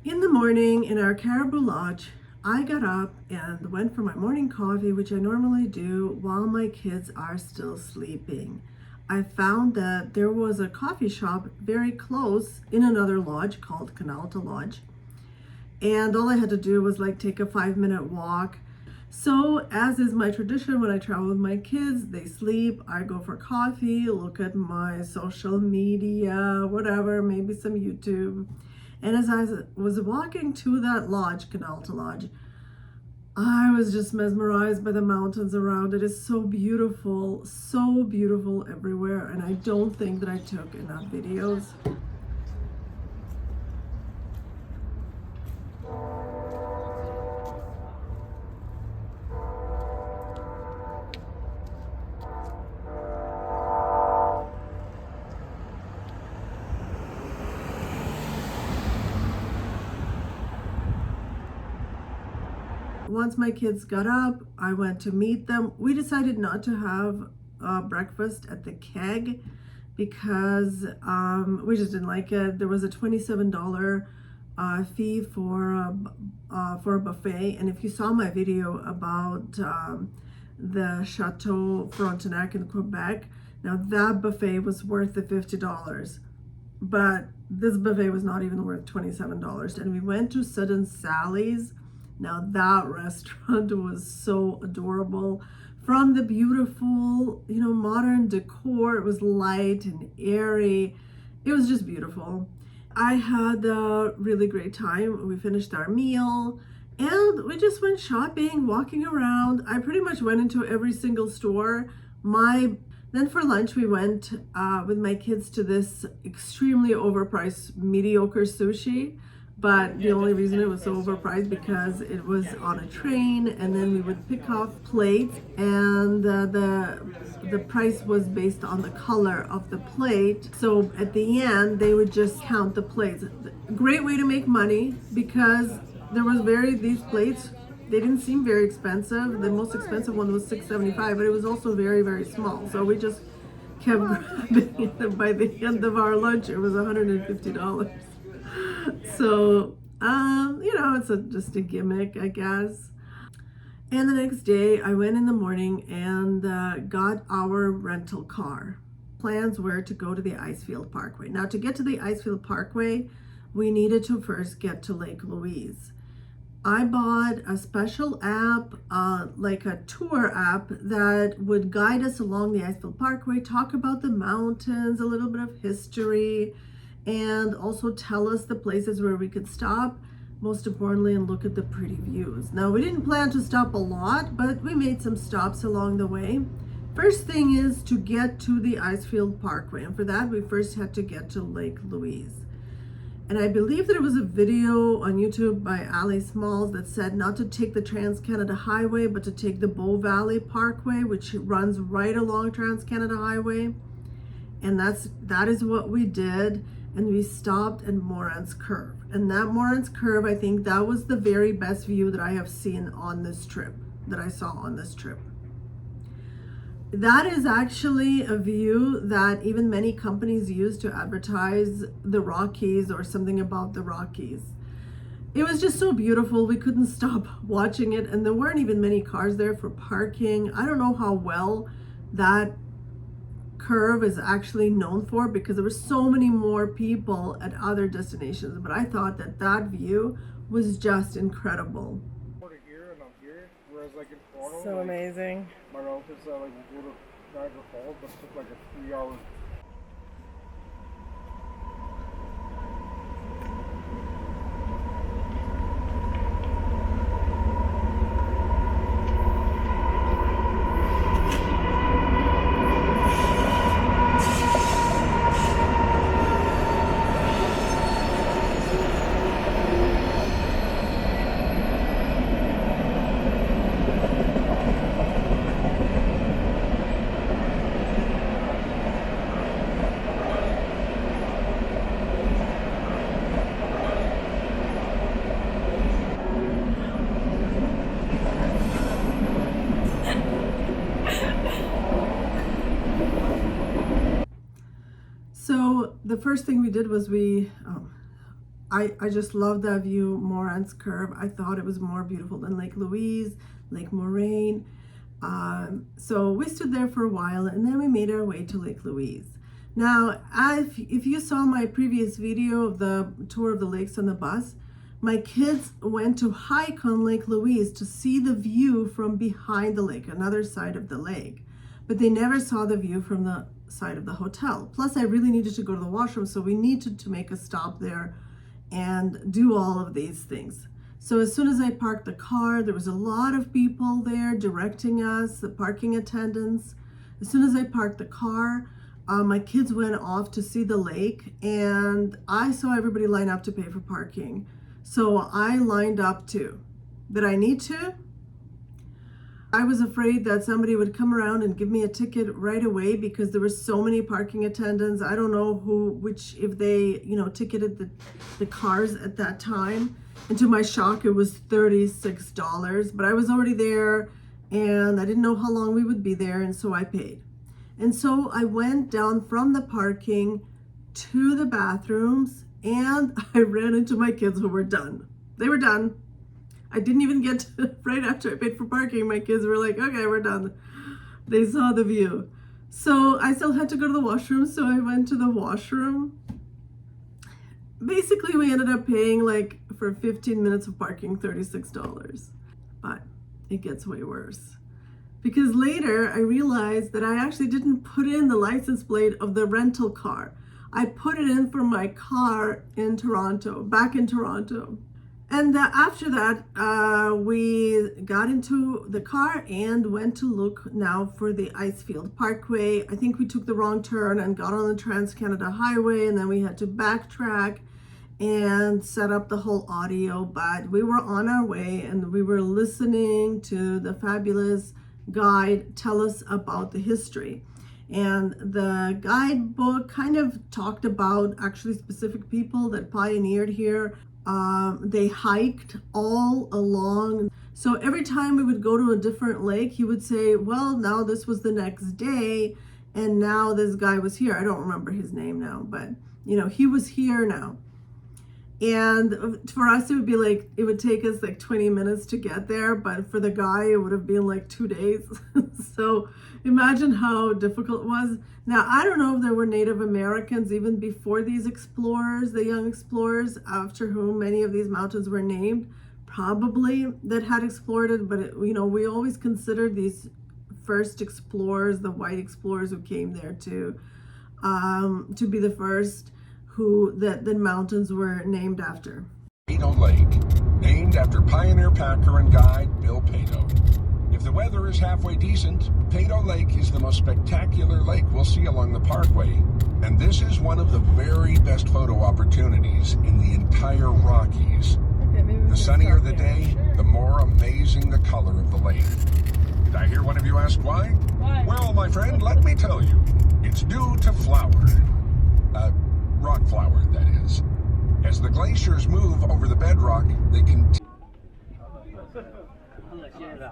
In the morning in our Caribou Lodge, I got up and went for my morning coffee, which I normally do while my kids are still sleeping. I found that there was a coffee shop very close in another lodge called Canalta Lodge. And all I had to do was like take a 5-minute walk. So as is my tradition when I travel with my kids, they sleep, I go for coffee, look at my social media, whatever, maybe some YouTube. And as I was walking to that lodge, Canalta Lodge, I was just mesmerized by the mountains around. It is so beautiful everywhere. And I don't think that I took enough videos. Once my kids got up, I went to meet them. We decided not to have breakfast at the Keg because we just didn't like it. There was a $27 fee for a buffet, and if you saw my video about the Chateau Frontenac in Quebec, now that buffet was worth the $50, but this buffet was not even worth $27. And we went to Sudden Sally's. Now that restaurant was so adorable. From the beautiful, modern decor, it was light and airy. It was just beautiful. I had a really great time. We finished our meal and we just went shopping, walking around. I pretty much went into every single store. Then for lunch, we went with my kids to this extremely overpriced, mediocre sushi. But the only reason it was so overpriced because it was on a train, and then we would pick off plates, and the price was based on the color of the plate. So at the end, they would just count the plates. Great way to make money because these plates, they didn't seem very expensive. The most expensive one was $6.75, but it was also very, very small. So we just kept grabbing it. By the end of our lunch, it was $150. So, it's just a gimmick, I guess. And the next day, I went in the morning and got our rental car. Plans were to go to the Icefield Parkway. Now, to get to the Icefield Parkway, we needed to first get to Lake Louise. I bought a special app, like a tour app that would guide us along the Icefield Parkway, talk about the mountains, a little bit of history, and also tell us the places where we could stop, most importantly, and look at the pretty views. Now, we didn't plan to stop a lot, but we made some stops along the way. First thing is to get to the Icefield Parkway, and for that, we first had to get to Lake Louise. And I believe that it was a video on YouTube by Ali Smalls that said not to take the Trans-Canada Highway, but to take the Bow Valley Parkway, which runs right along Trans-Canada Highway. And that is what we did. And we stopped at Morant's Curve. And that Morant's Curve, I think that was the very best view that I have seen on this trip, that I saw on this trip. That is actually a view that even many companies use to advertise the Rockies or something about the Rockies. It was just so beautiful. We couldn't stop watching it. And there weren't even many cars there for parking. I don't know how well that curve is actually known for because there were so many more people at other destinations, but I thought that view was just incredible. Here and I'm here, whereas like in Toronto, So amazing. My relatives go to Niagara Falls, but it took like a 3-hour. So the first thing we did was I just love that view, Morant's Curve. I thought it was more beautiful than Lake Louise, Lake Morant. So we stood there for a while, and then we made our way to Lake Louise. Now, if you saw my previous video of the tour of the lakes on the bus, my kids went to hike on Lake Louise to see the view from behind the lake, another side of the lake. But they never saw the view from the side of the hotel. Plus, I really needed to go to the washroom, so we needed to make a stop there and do all of these things. So as soon as I parked the car, there was a lot of people there directing us, the parking attendants. As soon as I parked the car, my kids went off to see the lake, and I saw everybody line up to pay for parking. So I lined up too. Did I need to? I was afraid that somebody would come around and give me a ticket right away because there were so many parking attendants. I don't know if they, ticketed the cars at that time. And to my shock, it was $36, but I was already there and I didn't know how long we would be there, and so I paid. And so I went down from the parking to the bathrooms, and I ran into my kids who were done. They were done. I didn't even get to, right after I paid for parking, my kids were like, okay, we're done. They saw the view. So I still had to go to the washroom, so I went to the washroom. Basically, we ended up paying for 15 minutes of parking, $36. But it gets way worse. Because later I realized that I actually didn't put in the license plate of the rental car. I put it in for my car in Toronto, back in Toronto. And after that, we got into the car and went to look now for the Icefield Parkway. I think we took the wrong turn and got on the Trans-Canada Highway, and then we had to backtrack and set up the whole audio. But we were on our way, and we were listening to the fabulous guide tell us about the history. And the guidebook kind of talked about actually specific people that pioneered here. They hiked all along. So every time we would go to a different lake, he would say, well, now this was the next day, and now this guy was here. I don't remember his name now, but he was here now. And for us, it would be it would take us 20 minutes to get there, but for the guy, it would have been 2 days. So imagine how difficult it was. Now, I don't know if there were Native Americans even before these explorers, the young explorers, after whom many of these mountains were named, probably, that had explored it. But, we always considered these first explorers, the white explorers who came there to be the first that the mountains were named after. Peyto Lake, named after pioneer packer and guide Bill Peyto. If the weather is halfway decent, Peyto Lake is the most spectacular lake we'll see along the parkway, and this is one of the very best photo opportunities in the entire Rockies. The sunnier the day, the more amazing the color of the lake. Did I hear one of you ask why? Why? Well, my friend, let me tell you. It's due to flour. Rock flour, that is. As the glaciers move over the bedrock, they continue.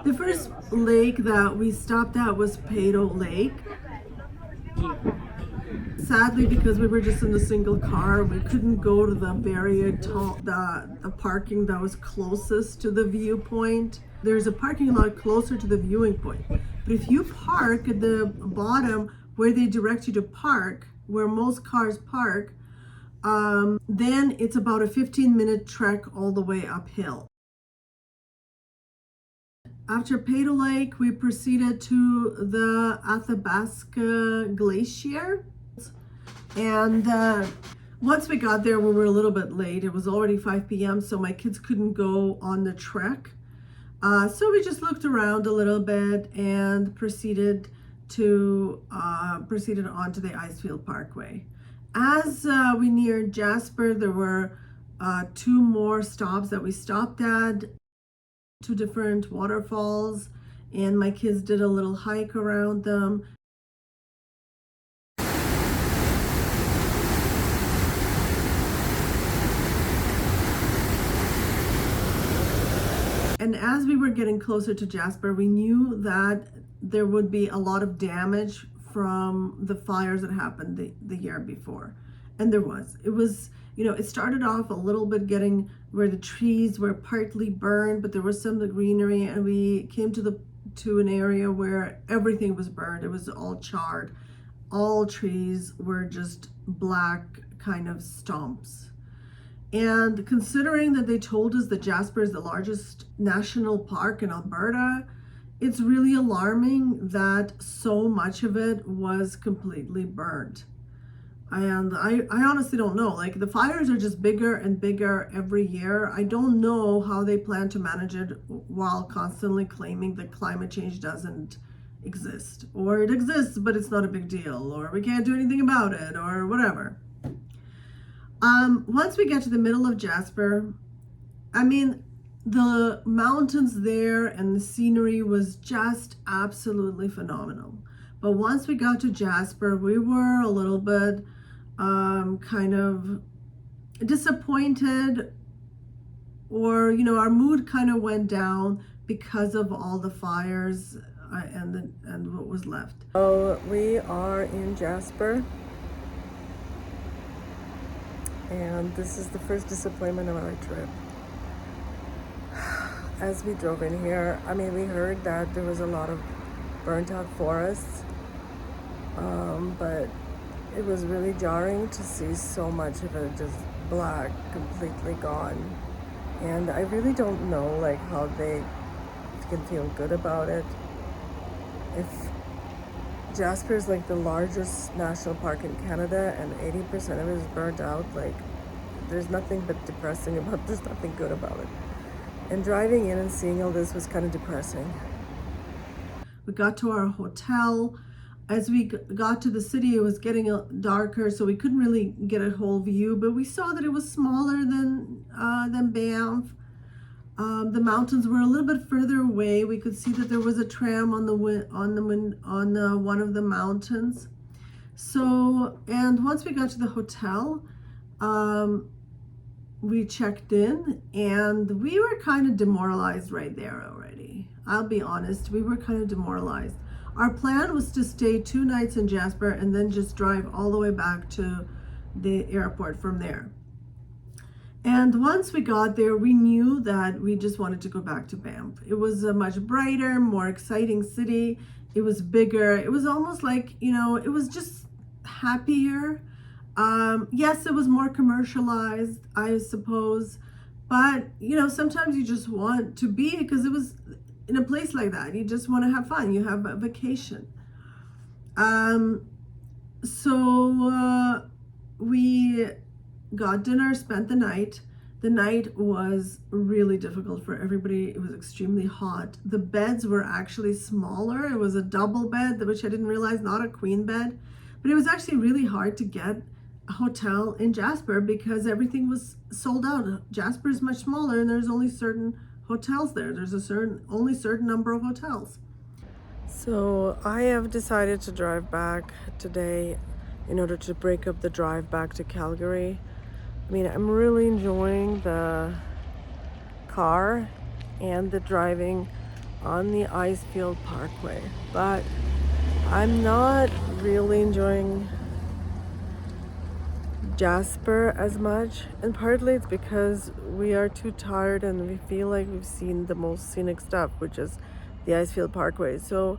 The first lake that we stopped at was Peyto Lake. Sadly, because we were just in a single car, we couldn't go to the the parking that was closest to the viewpoint. There's a parking lot closer to the viewing point. But if you park at the bottom where they direct you to park, where most cars park, then it's about a 15-minute trek all the way uphill. After Peyto Lake, we proceeded to the Athabasca Glacier. And once we got there, we were a little bit late. It was already 5 p.m., so my kids couldn't go on the trek. So we just looked around a little bit and proceeded onto the Icefield Parkway. As we neared Jasper, there were 2 more stops that we stopped at, 2 different waterfalls, and my kids did a little hike around them. And as we were getting closer to Jasper, we knew that there would be a lot of damage from the fires that happened the year before. And there was. You know, it started off a little bit getting where the trees were partly burned, but there was some of the greenery, and we came to an area where everything was burned. It was all charred. All trees were just black kind of stumps. And considering that they told us that Jasper is the largest national park in Alberta, it's really alarming that so much of it was completely burned. And I honestly don't know. Like, the fires are just bigger and bigger every year. I don't know how they plan to manage it while constantly claiming that climate change doesn't exist. Or it exists, but it's not a big deal. Or we can't do anything about it, or whatever. Once we get to the middle of Jasper, I mean, the mountains there and the scenery was just absolutely phenomenal. But once we got to Jasper, we were a little bit kind of disappointed, or, you know, our mood kind of went down because of all the fires and what was left. So we are in Jasper, and this is the first disappointment of our trip. As we drove in here, I mean, we heard that there was a lot of burnt out forests, but it was really jarring to see so much of it just black, completely gone. And I really don't know, like, how they can feel good about it. If Jasper is like the largest national park in Canada and 80% of it is burnt out, like, there's nothing but depressing about it. There's nothing good about it. And driving in and seeing all this was kind of depressing. We got to our hotel. As we got to the city, it was getting darker, so we couldn't really get a whole view, but we saw that it was smaller than Banff. The mountains were a little bit further away. We could see that there was a tram on one of the mountains. So, and once we got to the hotel, we checked in, and we were kind of demoralized right there already. I'll be honest, we were kind of demoralized. Our plan was to stay 2 nights in Jasper and then just drive all the way back to the airport from there. And once we got there, we knew that we just wanted to go back to Banff. It was a much brighter, more exciting city. It was bigger. It was almost like, you know, it was just happier. Yes, it was more commercialized, I suppose. But, you know, sometimes you just want to be, because it was in a place like that. You just want to have fun. You have a vacation. So we got dinner, spent the night. The night was really difficult for everybody. It was extremely hot. The beds were actually smaller. It was a double bed, which I didn't realize, not a queen bed. But it was actually really hard to get a hotel in Jasper because everything was sold out. Jasper is much smaller, and there's only certain hotels there. There's only certain number of hotels. So I have decided to drive back today in order to break up the drive back to Calgary. I mean, I'm really enjoying the car and the driving on the Icefield Parkway, but I'm not really enjoying Jasper as much, and partly it's because we are too tired and we feel like we've seen the most scenic stuff, which is the Icefield Parkway. So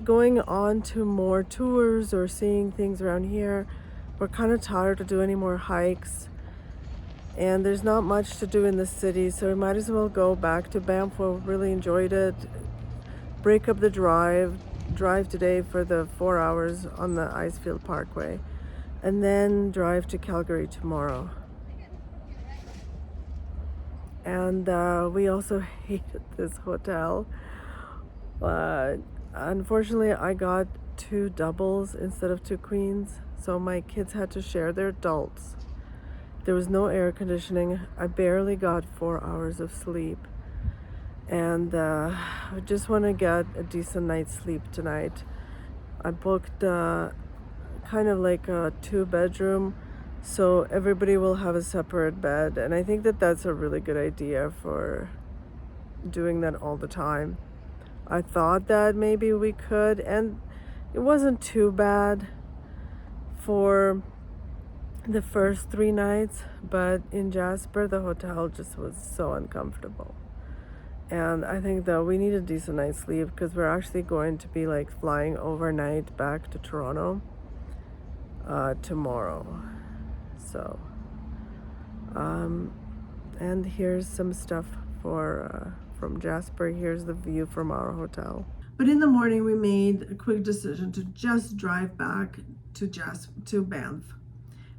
going on to more tours or seeing things around here, we're kind of tired to do any more hikes, and there's not much to do in the city, so we might as well go back to Banff. We really enjoyed it. Break up the drive today for the 4 hours on the Icefield Parkway, and then drive to Calgary tomorrow. And we also hated this hotel. Unfortunately, I got 2 doubles instead of 2 queens, so my kids had to share their adults. There was no air conditioning. I barely got 4 hours of sleep, and I just want to get a decent night's sleep tonight. I booked kind of like a 2-bedroom, so everybody will have a separate bed, and I think that that's a really good idea for doing that all the time. I thought that maybe we could, and it wasn't too bad for the first 3 nights, but in Jasper, the hotel just was so uncomfortable. And I think that we need a decent night's sleep because we're actually going to be like flying overnight back to Toronto tomorrow. So, and here's some stuff from Jasper. Here's the view from our hotel. But in the morning, we made a quick decision to just drive back to Banff.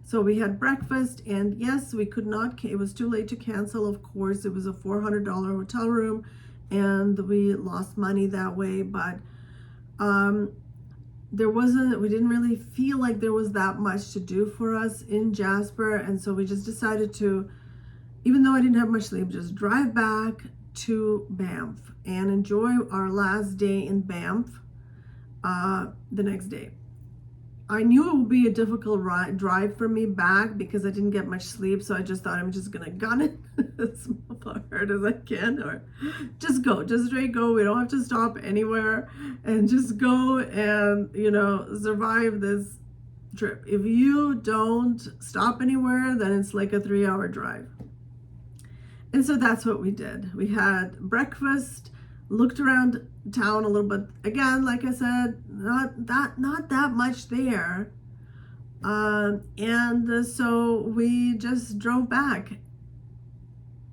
So we had breakfast, and yes, we could not, it was too late to cancel, of course. It was a $400 hotel room, and we lost money that way, but we didn't really feel like there was that much to do for us in Jasper, and so we just decided to, even though I didn't have much sleep, just drive back to Banff and enjoy our last day in Banff the next day. I knew it would be a difficult drive for me back because I didn't get much sleep, so I just thought I'm just gonna gun it as hard as I can, or just straight go. We don't have to stop anywhere, and just go and survive this trip. If you don't stop anywhere, then it's like a 3-hour drive. And so that's what we did. We had breakfast, looked around town a little bit. Again, like I said, not that much there. And so we just drove back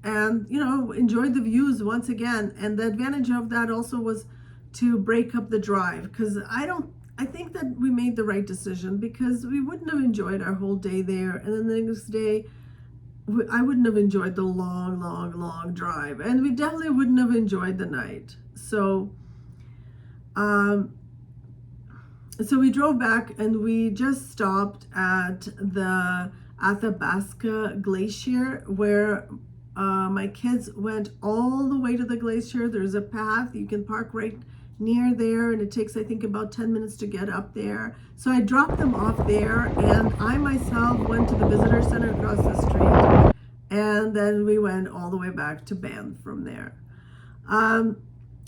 and, enjoyed the views once again. And the advantage of that also was to break up the drive, because I think that we made the right decision, because we wouldn't have enjoyed our whole day there. And then the next day, I wouldn't have enjoyed the long drive, and we definitely wouldn't have enjoyed the night. So so we drove back, and we just stopped at the Athabasca Glacier, where my kids went all the way to the glacier. There's a path, you can park right near there, and it takes, I think, about 10 minutes to get up there. So I dropped them off there, and I myself went to the visitor center across the street, and then we went all the way back to Banff from there.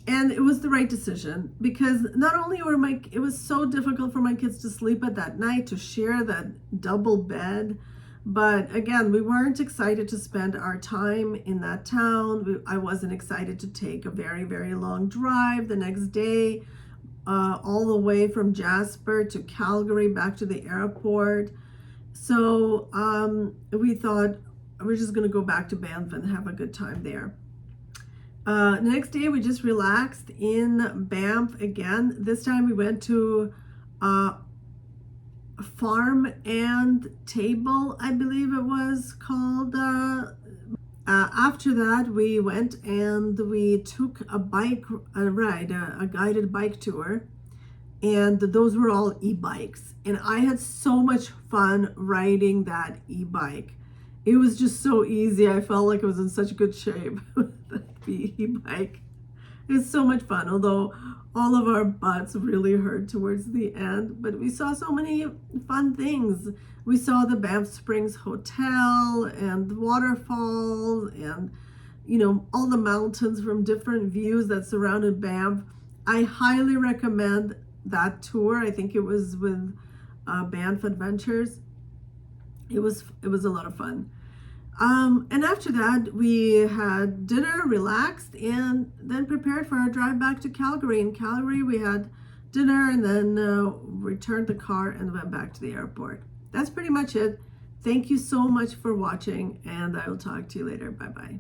And it was the right decision, because not only it was so difficult for my kids to sleep at that night, to share that double bed, but again, we weren't excited to spend our time in that town. I wasn't excited to take a very, very long drive the next day, all the way from Jasper to Calgary back to the airport. So we thought we're just going to go back to Banff and have a good time there. The next day, we just relaxed in Banff again. This time we went to Farm and Table, I believe it was called. After that, we went and we took a bike ride, a guided bike tour, and those were all e-bikes. And I had so much fun riding that e-bike. It was just so easy. I felt like I was in such good shape with the e-bike. It was so much fun, although all of our butts really hurt towards the end. But we saw so many fun things. We saw the Banff Springs Hotel and waterfalls and, all the mountains from different views that surrounded Banff. I highly recommend that tour. I think it was with Banff Adventures. It was a lot of fun. And after that, we had dinner, relaxed, and then prepared for our drive back to Calgary. In Calgary, we had dinner and then returned the car and went back to the airport. That's pretty much it. Thank you so much for watching, and I will talk to you later. Bye-bye.